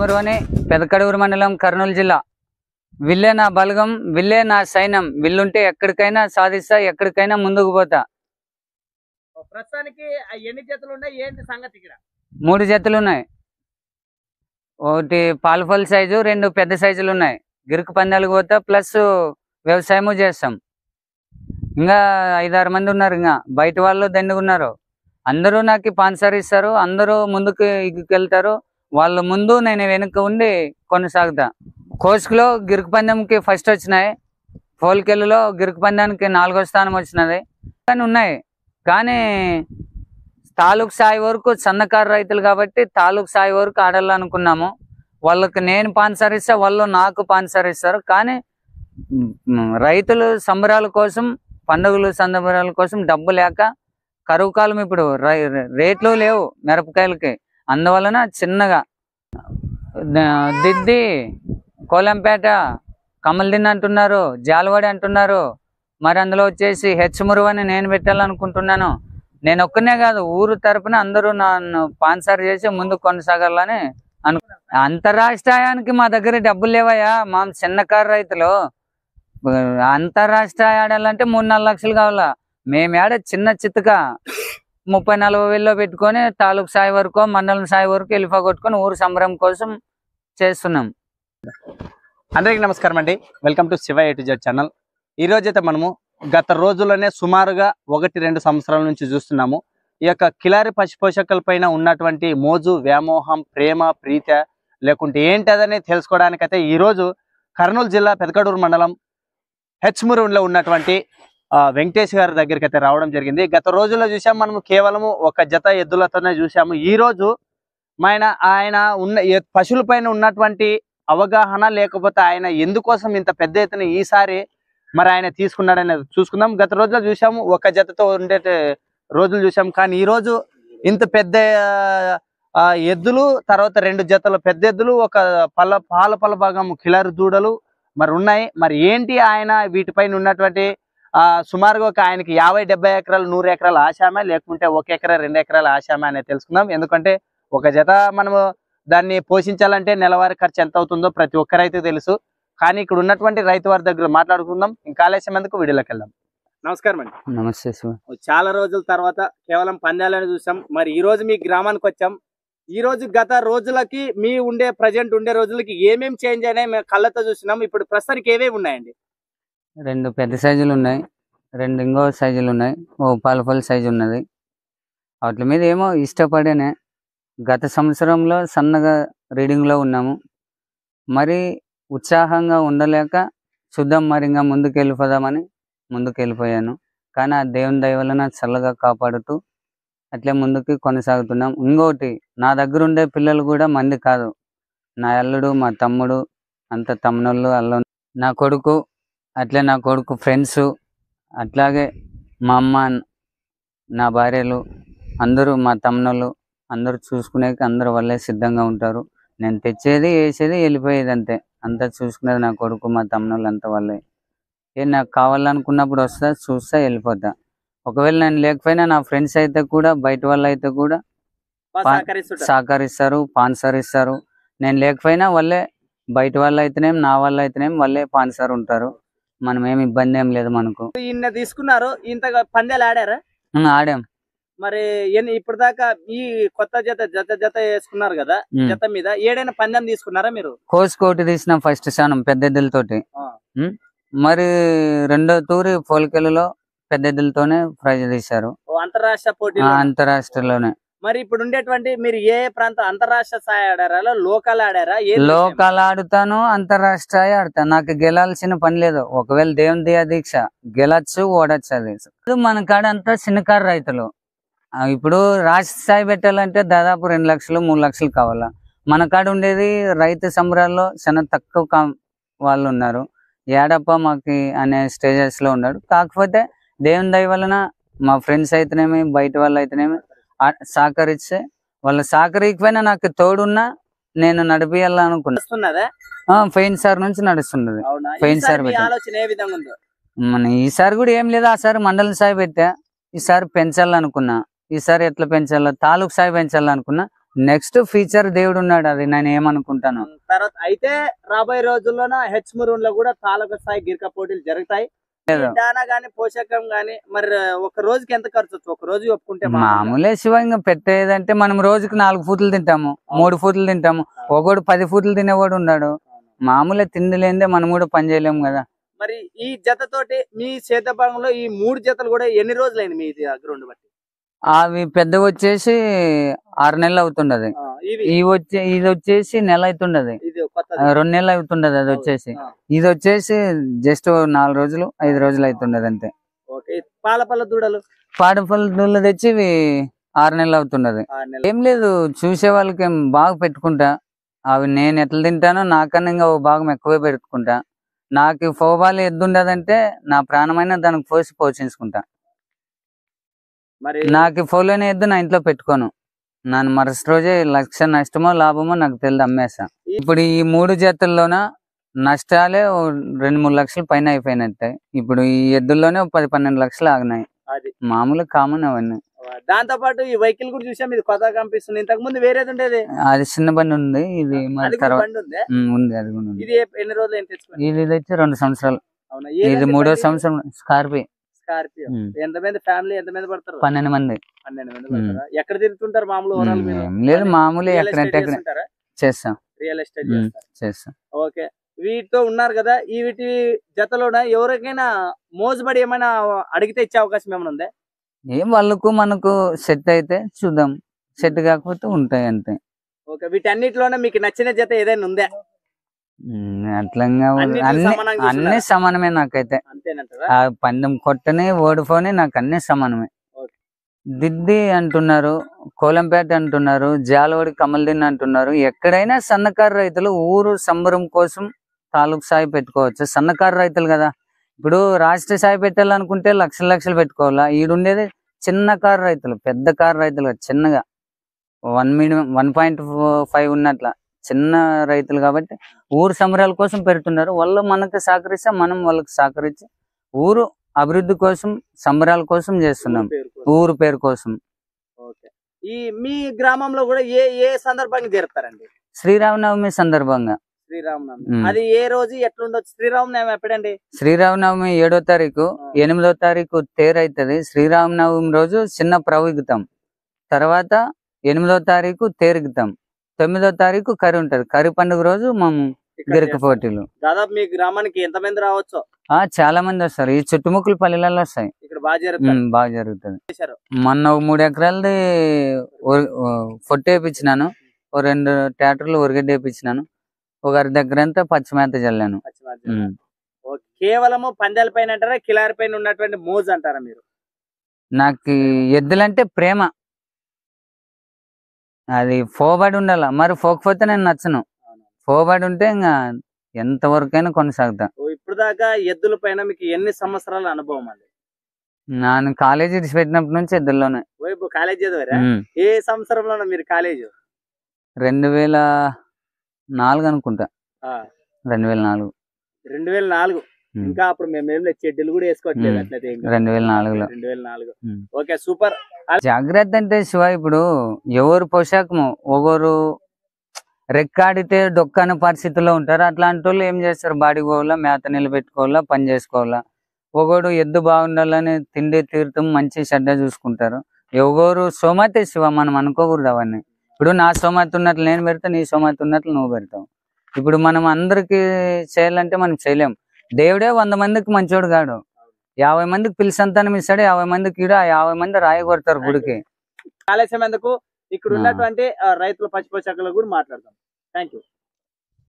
హెచ్మురువని పెదకడూరు మండలం కర్నూలు జిల్లా. విల్లే నా బలగం, విల్లే నా సైన్యం. విల్లుంటే ఎక్కడికైనా సాధిస్తా, ఎక్కడికైనా ముందుకు పోతా. ప్రస్తుతానికి ఎన్ని జతలు ఉన్నాయి, ఏంటి సంగతి? ఇక్కడ 3 జతలు ఉన్నాయి. ఒకటి పాలఫల్ సైజు, 2 పెద్ద సైజులు ఉన్నాయి. గిరుకు పందాలకు పోతా, ప్లస్ వ్యవసాయము చేస్తాం. ఇంకా 5-6 మంది ఉన్నారు. ఇంకా బయట వాళ్ళు దండుగున్నారు. అందరూ నాకు స్పాన్సర్ ఇస్తారు. అందరూ ముందుకు వెళ్తారు. వాళ్ళ ముందు నేను వెనుక ఉండి కొనసాగుతా. కోస్కులో గిరుకు పందెంకి ఫస్ట్ వచ్చినాయి. పోల్కెళ్ళలో గిరుకు పందానికి 4వ స్థానం వచ్చినది. కానీ ఉన్నాయి, కానీ తాలూకు స్థాయి వరకు సన్నకారు రైతులు కాబట్టి తాలూకు స్థాయి వరకు ఆడాలనుకున్నాము. వాళ్ళకి నేను స్పాన్సర్ ఇస్తా, వాళ్ళు నాకు స్పాన్సర్ ఇస్తారు. కానీ రైతులు సంబరాల కోసం, పండుగలు సంబరాల కోసం డబ్బు లేక, కరువు కాలం, ఇప్పుడు రేట్లు లేవు మిరపకాయలకి. అందువలన చిన్నగా దిద్ది, కోలంపేట, కమల్దిన్ అంటున్నారు, జాలవాడి అంటున్నారు. మరి అందులో వచ్చేసి హెచ్మురువని నేను పెట్టాలనుకుంటున్నాను. నేను ఒక్కనే కాదు, ఊరు తరపున అందరూ నన్ను స్పాన్సర్ చేసి ముందు కొనసాగాలని అంతరాష్ట్రాయానికి మా దగ్గర డబ్బులు లేవయ్యా. మా చిన్నకారు రైతులు అంతరాష్ట్రాయ ఆడాలంటే 3-4 లక్షలు కావాలా. మేము ఆడే చిన్న చిత్తక 30-40 వేల్లో పెట్టుకొని తాలూకు స్థాయి వరకు, మండలం స్థాయి వరకు ఎలిఫా కొట్టుకొని ఊరు సంబరం కోసం చేస్తున్నాం. అందరికీ నమస్కారం అండి. Welcome to Shiva A to Z channel. ఈ రోజైతే మనము గత రోజుల్లోనే సుమారుగా 1-2 సంవత్సరాల నుంచి చూస్తున్నాము. ఈ యొక్క కిలారి పశు పోషకుల పైన ఉన్నటువంటి మోజు, వ్యామోహం, ప్రేమ, ప్రీత లేకుంటే ఏంటదని తెలుసుకోవడానికైతే ఈరోజు కర్నూలు జిల్లా పెదకడూరు మండలం హెచ్మురులో ఉన్నటువంటి వెంకటేష్ గారి దగ్గరికి అయితే రావడం జరిగింది. గత రోజుల్లో చూసాము మనము కేవలము ఒక జత ఎద్దులతోనే చూసాము. ఈ రోజు ఆయన ఉన్న పశువుల పైన ఉన్నటువంటి అవగాహన, లేకపోతే ఆయన ఎందుకోసం ఇంత పెద్ద ఎత్తున ఈసారి మరి ఆయన తీసుకున్నాడనేది చూసుకుందాం. గత రోజుల్లో చూసాము ఒక జతతో ఉండే రోజులు చూసాము, కానీ ఈ రోజు ఇంత పెద్ద ఎద్దులు, తర్వాత 2 జతల పెద్ద ఎద్దులు, ఒక పాల భాగం కిలారి దూడలు మరి ఉన్నాయి. మరి ఏంటి ఆయన వీటిపైన ఉన్నటువంటి సుమారుగా ఒక ఆయనకి 50-70 ఎకరాలు, 100 ఎకరాలు ఆశామా, లేకుంటే 1 ఎకరా 2 ఎకరాలు ఆశామా అనేది తెలుసుకుందాం. ఎందుకంటే ఒక జత మనము దాన్ని పోషించాలంటే నెలవారీ ఖర్చు ఎంత అవుతుందో ప్రతి ఒక్కరైతే తెలుసు. కానీ ఇక్కడ ఉన్నటువంటి రైతు వారి దగ్గర మాట్లాడుకుందాం. ఇంకా ఆలస్యం ఎందుకు, వీడియోలోకి వెళ్దాం. నమస్కారం అండి. నమస్తే సార్. చాలా రోజుల తర్వాత కేవలం పందాలని చూసాం. మరి ఈ రోజు మీ గ్రామానికి వచ్చాం. ఈ రోజు గత రోజులకి మీ ప్రజెంట్ ఉండే రోజులకి ఏమేమి చేంజ్ అయినాయి మేము కళ్ళతో చూసినాం. ఇప్పుడు ప్రస్తుతానికి ఏమేమి ఉన్నాయండి? 2 పెద్ద సైజులు ఉన్నాయి, 2 ఇంకో సైజులు ఉన్నాయి, ఓ పాలఫల్ సైజు ఉన్నది. వాటి మీద ఏమో ఇష్టపడేనే. గత సంవత్సరంలో సన్నగా రీడింగ్లో ఉన్నాము. మరి ఉత్సాహంగా ఉండలేక చూద్దాం, మరి ఇంకా ముందుకు వెళ్ళిపోదామని ముందుకు వెళ్ళిపోయాను. కానీ ఆ దేవుని దయ వలన చల్లగా కాపాడుతూ అట్లే ముందుకు కొనసాగుతున్నాం. ఇంకోటి, నా దగ్గర ఉండే పిల్లలు కూడా మంది కాదు. నా అల్లుడు, మా తమ్ముడు, అంత తమ్ముళ్ళు, అల్లు, నా కొడుకు, అట్లే నా కొడుకు ఫ్రెండ్స్, అట్లాగే మా అమ్మ, నా భార్యలు, అందరూ మా తమ్ముళ్ళు అందరూ చూసుకునేకి అందరూ వాళ్ళే సిద్ధంగా ఉంటారు. నేను తెచ్చేది, వేసేది, వెళ్ళిపోయేది అంతే. అంతా చూసుకునేది నా కొడుకు, మా తమ్ముళ్ళు అంతా వాళ్ళే. నాకు కావాలనుకున్నప్పుడు వస్తా, చూస్తా, వెళ్ళిపోతా. ఒకవేళ నేను లేకపోయినా నా ఫ్రెండ్స్ అయితే కూడా, బయట వాళ్ళు అయితే కూడా సహకరిస్తారు, స్పాన్సర్ ఇస్తారు. నేను లేకపోయినా వాళ్ళే, బయట వాళ్ళు అయితేనేం, నా వాళ్ళు అయితేనేం వాళ్ళే స్పాన్సర్ ఉంటారు. మనం ఏమి ఇబ్బంది ఏం లేదు మనకు. ఈయన తీసుకున్నారు, ఇంతగా పందాలు ఆడారా? ఆడాం. మరి ఇప్పుడు దాకా ఈ కొత్త జత వేసుకున్నారు కదా, జత మీద ఏడైనా పందెం తీసుకున్నారా మీరు? కోటి తీసిన ఫస్ట్ స్థానం పెద్ద ఎద్దులతోటి. మరి 2వ తూరి పోలికలలో పెద్ద ఎద్దులతోనే ప్రైజ్ తీశారు, అంతరాష్ట్ర పోటీ, అంతరాష్ట్రలోనే. మరి ఇప్పుడు ఉండేటువంటి మీరు ఏ ప్రాంతం అంతరాష్ట్ర స్థాయి ఆడారా, లోకల్ ఆడారా? లోకల్ ఆడుతాను, అంతరాష్ట్రాయ ఆడతాను. నాకు గెలాల్సిన పని లేదు. ఒకవేళ దేవుని దయా దీక్ష గెలచ్చు, ఓడచ్చు. అది మన కాడ అంతా చిన్నకారు రైతులు. ఇప్పుడు రాష్ట్ర స్థాయి పెట్టాలంటే దాదాపు 2 లక్షలు 3 లక్షలు కావాలా. మన కాడ ఉండేది రైతు సంబరాల్లో చాలా తక్కువ వాళ్ళు ఉన్నారు. ఏడప్ప మాకి అనే స్టేజెస్ లో ఉన్నాడు. కాకపోతే దేవుని దయ వలన మా ఫ్రెండ్స్ అయితేనేమి, బయట వాళ్ళు అయితేనేమి సహకరిస్తే, వాళ్ళ సహకరికపోయినా నాకు తోడున్నా నేను నడిపియాలనుకున్నా. ఫైన్ సార్ నుంచి నడుస్తున్నది. ఫైన్ సార్ మన ఈసారి కూడా ఏం లేదా, ఆ సారి మండలం స్థాయి పెట్టా, ఈసారి పెంచాలనుకున్నా. ఈసారి ఎట్లా పెంచాలో, తాలూకు స్థాయి పెంచాలనుకున్నా. నెక్స్ట్ ఫ్యూచర్ దేవుడు ఉన్నాడు, అది నేను ఏమనుకుంటాను. తర్వాత అయితే రాబోయే రోజుల్లోన హెచ్మరూన్ లో కూడా తాలూకా స్థాయి గిరిక పోటీలు జరుగుతాయి. దానా గానీ పోషకం గానీ మరి ఒక రోజుకి ఎంత ఖర్చు వచ్చు? ఒక రోజు ఒప్పుకుంటే మామూలే శివ. ఇంకా పెట్టేదంటే మనం రోజుకి 4 పూటలు తింటాము, 3 పూటలు తింటాము. ఒకడు 10 పూటలు తినేవాడు ఉన్నాడు. మామూలే తిండి లేదే మనం కూడా పని చేయలేము కదా. మరి ఈ జతతోటి మీ చేత భాగంలో ఈ 3 జతలు కూడా ఎన్ని రోజులైంది మీ గ్రౌండ్ బట్టి? అవి పెద్ద వచ్చేసి 6 నెలలు అవుతుండదు. ఇది వచ్చేసి నెల అవుతుండదు, 2 నెలలు అవుతుండదు. అది వచ్చేసి ఇది వచ్చేసి జస్ట్ 4 రోజులు 5 రోజులు అవుతుండదు అంతే. పాలపల్ల దూడలు తెచ్చి ఇవి 6 నెలలు అవుతుండదు. ఏం లేదు, చూసే వాళ్ళకి బాగా పెట్టుకుంటా. అవి నేను ఎట్లా తింటానో నాకన్నా ఇంకా ఓ భాగం ఎక్కువే పెట్టుకుంటా. నాకు ఫోబాలు ఎద్దుండదంటే నా ప్రాణమైన దానికి పోషించుకుంటా. నాకు ఫోలోనే ఎద్దు నా ఇంట్లో పెట్టుకోను. నన్ను మరుసటి రోజే లక్ష నష్టమో లాభమో నాకు తెలియదు, అమ్మేస్తా. ఇప్పుడు ఈ 3 జతల్లోన నష్టాలే 2-3 లక్షలు పైన అయిపోయినట్టే. ఇప్పుడు ఈ ఎద్దుల్లోనే 10-12 లక్షలు ఆగినాయి. మామూలు కామన్ అవన్నీ. దాంతో పాటు ఈ వెహికల్ కూడా చూసాం, ఇది కొత్తగా కనిపిస్తుంది. ఇంతకు ముందు వేరేది ఉండేది, అది చిన్న బండి ఉంది. ఇది ఉంది, అది కూడా ఉంది. ఇది ఎన్ని రోజులు ఏం తెచ్చుకోండి? ఇది వచ్చి 2 సంవత్సరాలు. ఇది 3వ సంవత్సరం. స్కార్పియో. ఎంతమంది ఫ్యామిలీ, ఎంతమంది పడతారు? 12 మంది. ఎక్కడ తిరుగుతుంటారు మామూలు? లేదు, మామూలు ఎక్కడంటే చేస్తాం, రియల్ ఎస్టేట్ చేస్తాం. ఓకే, వీటితో ఉన్నారు కదా, ఈ వీటి జతలోన ఎవరికైనా మోజుబడి ఏమైనా అడిగితే ఇచ్చే అవకాశం ఏమైనా ఉందా? ఏం వాళ్ళకు మనకు సెట్ అయితే చూద్దాం, సెట్ కాకపోతే ఉంటాయి అంతే. ఓకే, వీటన్నిటిలోనే మీకు నచ్చిన జత ఏదైనా ఉందా? అట్లా అన్ని సమానమే నాకైతే. ఆ పందెం కొట్టని ఓడిపోని నాకు అన్ని సమానమే. దిద్ది అంటున్నారు, కోలంపేట అంటున్నారు, జాలవాడి కమల్దిన్ అంటున్నారు. ఎక్కడైనా సన్నకారు రైతులు ఊరు సంబరం కోసం తాలూకు స్థాయి పెట్టుకోవచ్చు. సన్నకారు రైతులు కదా. ఇప్పుడు రాష్ట్ర స్థాయి పెట్టాలనుకుంటే లక్షలు పెట్టుకోవాలా. ఈడుండేది చిన్న కారు రైతులు, పెద్ద కారు రైతులు చిన్నగా 1.5 ఉన్నట్ల చిన్న రైతులు కాబట్టి ఊరు సంబరాల కోసం పెడుతున్నారు. వాళ్ళు మనకు సహకరిస్తే మనం వాళ్ళకి సహకరించి ఊరు అభివృద్ధి కోసం సంబరాల కోసం చేస్తున్నాం, ఊరు పేరు కోసం. ఈ మీ గ్రామంలో కూడా ఏ సందర్భంగా జరుపుతారండి? శ్రీరామనవమి సందర్భంగా. శ్రీరామనవమి అది ఏ రోజు ఎట్లుండొచ్చు? శ్రీరామనవమి ఎప్పుడండి? శ్రీరామనవమి 7వ తారీఖు, 8వ తారీఖు తేరు అవుతుంది. శ్రీరామనవమి రోజు చిన్న ప్రవిగుతాం, తర్వాత 8వ తారీఖు తేరుగుతాం, 9వ తారీఖు కరి ఉంటది. కరి పండుగ రోజు మేము గిరిక పోటీలు. దాదాపు మీ గ్రామానికి ఎంత మంది రావచ్చు? చాలా మంది వస్తారు. ఈ చుట్టుముక్కల పల్లెలలో వస్తాయి. ఇక్కడ బాగా జరుగుతుంది. మొన్న 3 ఎకరాలది పొట్టు వేయించినాను, 2 ట్రాక్టర్లు ఉరగడ్డ వేయించినాను, ఒకరి దగ్గర అంతా పచ్చిమేత చల్లాను. కేవలము పందాల పైన అంటారా, కిలారి పైన ఉన్నటువంటి మోజు అంటారా మీరు? నాకు ఎద్దులంటే ప్రేమ, అది ఫోబడి ఉండాల. మరి పోకపోతే నేను నచ్చను. ఫోబడి ఉంటే ఇంకా ఎంతవరకైనా కొనసాగుతా. ఇప్పుడు దాకా ఎద్దుల పైన మీకు ఎన్ని సంవత్సరాల అనుభవం అండి? నేను కాలేజీ పెట్టినప్పటి నుంచి ఎద్దుల్లోనే. కాలేజీ చదివారా? ఏ సంవత్సరంలో మీరు కాలేజీ? 2004 అనుకుంటా. 2004. ఇంకా అప్పుడు మేము చెడ్డీలు కూడా వేసుకోవట్లేదు. 2004. Okay, super. జాగ్రత్త అంటే శివ, ఇప్పుడు ఎవరు పోషాకము ఒకరు రెక్కాడితే డొక్కని పరిస్థితుల్లో ఉంటారు. అట్లాంటి వాళ్ళు ఏం చేస్తారు, బాడీ పోవాలా, మేత నిలబెట్టుకోవాలా, పని చేసుకోవాలా. ఒకడు ఎద్దు బాగుండాలని తిండి తీర్థం మంచి శ్రద్ధ చూసుకుంటారు. ఎవరు సోమతే శివ, మనం అనుకోకూడదు అవన్నీ. ఇప్పుడు నా సోమతి ఉన్నట్లు నేను పెడతా, నీ సోమతి ఉన్నట్లు నువ్వు పెడతావు. ఇప్పుడు మనం అందరికి చేయాలంటే మనం చేయలేం. దేవుడే 100 మందికి మంచోడు కాడు. 50 మందికి పిల్లి సంతానం ఇస్తాడు, 50 మందికి ఇడు, 50 మంది రాయి కొడతారు గుడికి. ఆలస్యం ఎందుకు, ఇక్కడ ఉన్నటువంటి రైతుల పశుపోషకులు కూడా మాట్లాడతాం. Thank you.